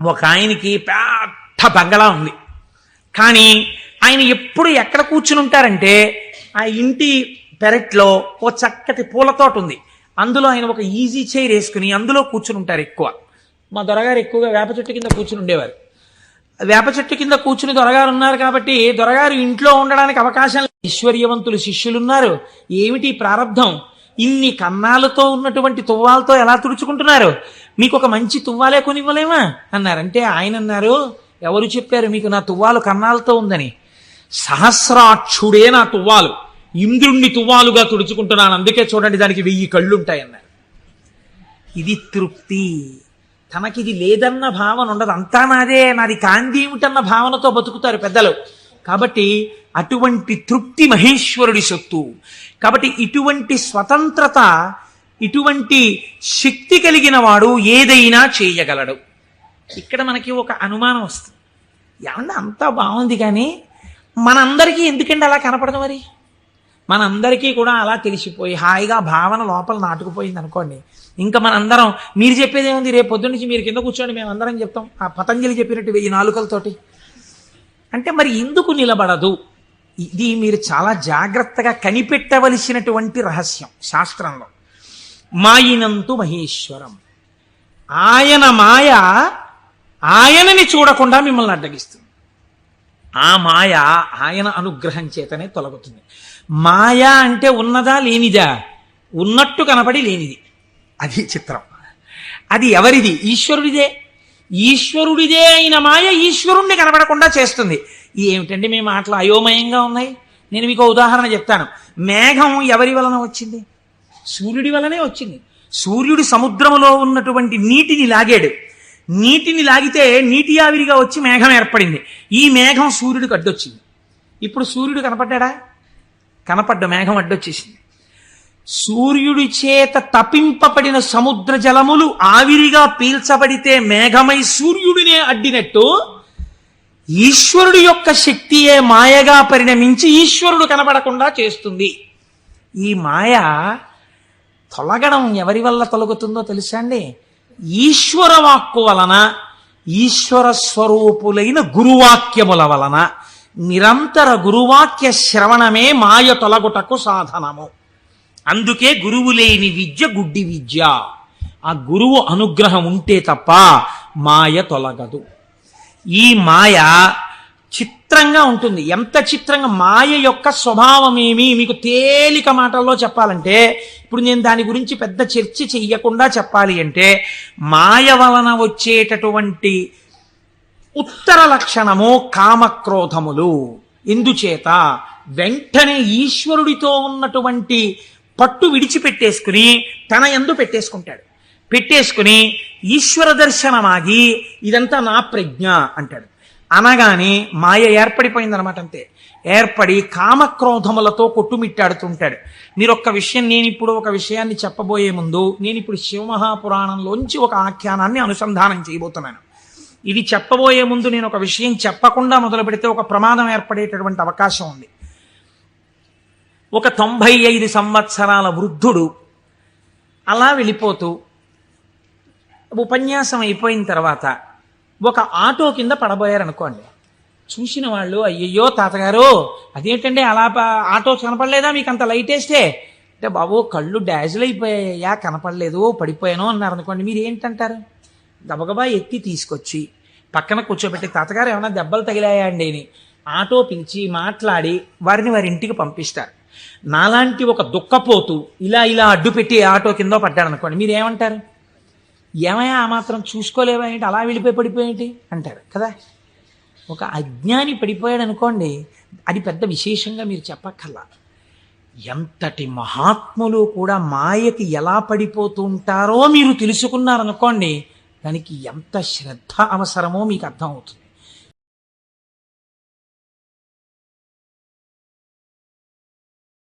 ఒక ఆయనకి పెద్ద బంగళా ఉంది. కానీ ఆయన ఎప్పుడు ఎక్కడ కూర్చుని ఉంటారంటే ఆ ఇంటి పెరట్లో ఓ చక్కటి పూలతోట ఉంది. అందులో ఆయన ఒక ఈజీ చైర్ వేసుకుని అందులో కూర్చుని ఉంటారు ఎక్కువ. మా దొరగారు ఎక్కువగా వేప చెట్టు కింద కూర్చుని ఉండేవారు. వేప చెట్టు కింద కూర్చుని దొరగారు ఉన్నారు కాబట్టి దొరగారు ఇంట్లో ఉండడానికి అవకాశం. ఐశ్వర్యవంతులు శిష్యులున్నారు. ఏమిటి ప్రారంధం? ఇన్ని కన్నాలతో ఉన్నటువంటి తువ్వాలతో ఎలా తుడుచుకుంటున్నారు? మీకు ఒక మంచి తువ్వాలే కొనివ్వలేమా అన్నారంటే ఆయన అన్నారు, ఎవరు చెప్పారు మీకు నా తువ్వాలు కన్నాలతో ఉందని? సహస్రాక్షుడే నా తువ్వాలు, ఇంద్రుణ్ణి తువ్వాలుగా తుడుచుకుంటున్నాను, అందుకే చూడండి దానికి 1000 కళ్ళుంటాయన్నారు. ఇది తృప్తి. తనకిది లేదన్న భావన ఉండదు. అంతా నాదే, నాది కాంతి ఏమిటన్న భావనతో బతుకుతారు పెద్దలు. కాబట్టి అటువంటి తృప్తి మహేశ్వరుడి సొత్తు. కాబట్టి ఇటువంటి స్వతంత్రత, ఇటువంటి శక్తి కలిగిన వాడు ఏదైనా చేయగలడు. ఇక్కడ మనకి ఒక అనుమానం వస్తుంది, ఏమన్నా అంతా బాగుంది కానీ మనందరికీ ఎందుకండి అలా కనపడదు? మరి మనందరికీ కూడా అలా తెలిసిపోయి హాయిగా భావన లోపల నాటుకుపోయింది అనుకోండి, ఇంకా మనందరం మీరు చెప్పేది ఏముంది, రేపు పొద్దున్న నుంచి మీరు కింద కూర్చోండి మేము అందరం చెప్తాం ఆ పతంజలి చెప్పినట్టు 1000 నాలుకలతోటి అంటే మరి ఎందుకు నిలబడదు? ఇది మీరు చాలా జాగ్రత్తగా కనిపెట్టవలసినటువంటి రహస్యం శాస్త్రంలో. మాయినంతు మహేశ్వరం, ఆయన మాయ ఆయనని చూడకుండా మిమ్మల్ని అడ్డగిస్తుంది. ఆ మాయ ఆయన అనుగ్రహం చేతనే తొలగుతుంది. మాయ అంటే ఉన్నదా లేనిదా? ఉన్నట్టు కనపడి లేనిది. అది చిత్రం. అది ఎవరిది? ఈశ్వరుడిదే. ఈశ్వరుడిదే అయిన మాయ ఈశ్వరుణ్ణి కనపడకుండా చేస్తుంది. ఏమిటండి మీ మాటలు అయోమయంగా ఉన్నాయి? నేను మీకు ఉదాహరణ చెప్తాను. మేఘం ఎవరి వలన వచ్చింది? సూర్యుడి వలనే వచ్చింది. సూర్యుడు సముద్రములో ఉన్నటువంటి నీటిని లాగాడు. నీటిని లాగితే నీటి ఆవిరిగా వచ్చి మేఘం ఏర్పడింది. ఈ మేఘం సూర్యుడికి అడ్డొచ్చింది. ఇప్పుడు సూర్యుడు కనపడ్డా? కనపడ్డ మేఘం అడ్డొచ్చేసింది. సూర్యుడి చేత తపింపబడిన సముద్ర జలములు ఆవిరిగా పీల్చబడితే మేఘమై సూర్యుడినే అడ్డినట్టు ఈశ్వరుడు యొక్క శక్తియే మాయగా పరిణమించి ఈశ్వరుడు కనబడకుండా చేస్తుంది. ఈ మాయ తొలగడం ఎవరి వల్ల తొలగుతుందో తెలుసా అండి? ఈశ్వర వాక్కు వలన, ఈశ్వర స్వరూపులైన గురువాక్యముల వలన. నిరంతర గురువాక్య శ్రవణమే మాయ తొలగుటకు సాధనము. అందుకే గురువు లేని విద్య గుడ్డి విద్య. ఆ గురువు అనుగ్రహం ఉంటే తప్ప మాయ తొలగదు. ఈ మాయ చిత్రంగా ఉంటుంది. ఎంత చిత్రంగా! మాయ యొక్క స్వభావం ఏమి మీకు తేలిక మాటల్లో చెప్పాలంటే, ఇప్పుడు నేను దాని గురించి పెద్ద చర్చ చెయ్యకుండా చెప్పాలి అంటే, మాయ వలన వచ్చేటటువంటి ఉత్తర లక్షణము కామక్రోధములు. ఎందుచేత? వెంటనే ఈశ్వరుడితో ఉన్నటువంటి పట్టు విడిచిపెట్టేసుకుని తన యందు పెట్టేసుకుని ఈశ్వర దర్శనమాగి ఇదంతా నా ప్రజ్ఞ అంటాడు. అనగానే మాయ ఏర్పడిపోయిందనమాట. అంతే. ఏర్పడి కామక్రోధములతో కొట్టుమిట్టాడుతుంటాడు. మీరు ఒక్క విషయం, నేను ఇప్పుడు ఒక విషయాన్ని చెప్పబోయే ముందు నేను ఇప్పుడు శివమహాపురాణంలోంచి ఒక ఆఖ్యానాన్ని అనుసంధానం చేయబోతున్నాను. ఇది చెప్పబోయే ముందు నేను ఒక విషయం చెప్పకుండా మొదలు పెడితే ఒక ప్రమాదం ఏర్పడేటటువంటి అవకాశం ఉంది. ఒక 95 సంవత్సరాల వృద్ధుడు అలా వెళ్ళిపోతూ ఉపన్యాసం అయిపోయిన తర్వాత ఒక ఆటో కింద పడబోయారనుకోండి. చూసిన వాళ్ళు, అయ్యయ్యో తాతగారు అదేంటండి అలా ఆటో కనపడలేదా మీకు అంత లైట్ వేస్తే? అంటే బాబు కళ్ళు డాజిల్ అయిపోయాయా, కనపడలేదు, పడిపోయాను అన్నారు అనుకోండి. మీరు ఏంటంటారు? గబగబా ఎత్తి తీసుకొచ్చి పక్కన కూర్చోబెట్టి, తాతగారు ఏమైనా దెబ్బలు తగిలాయా అండి అని ఆటో పిలిచి మాట్లాడి వారిని వారి ఇంటికి పంపిస్తారు. నాలాంటి ఒక దుఃఖపోతూ ఇలా అడ్డు పెట్టి ఆటో కింద పడ్డాడు అనుకోండి, మీరు ఏమంటారు? ఏమయ్యా ఆ మాత్రం చూసుకోలేవా ఏంటి, అలా వెళ్ళిపోయి పడిపోయేంటి అంటారు కదా. ఒక అజ్ఞాని పడిపోయాడు అనుకోండి, అది పెద్ద విశేషంగా మీరు చెప్పక్కర్లా. ఎంతటి మహాత్ములు కూడా మాయకి ఎలా పడిపోతూ ఉంటారో మీరు తెలుసుకున్నారనుకోండి, దానికి ఎంత శ్రద్ధ అవసరమో మీకు అర్థమవుతుంది.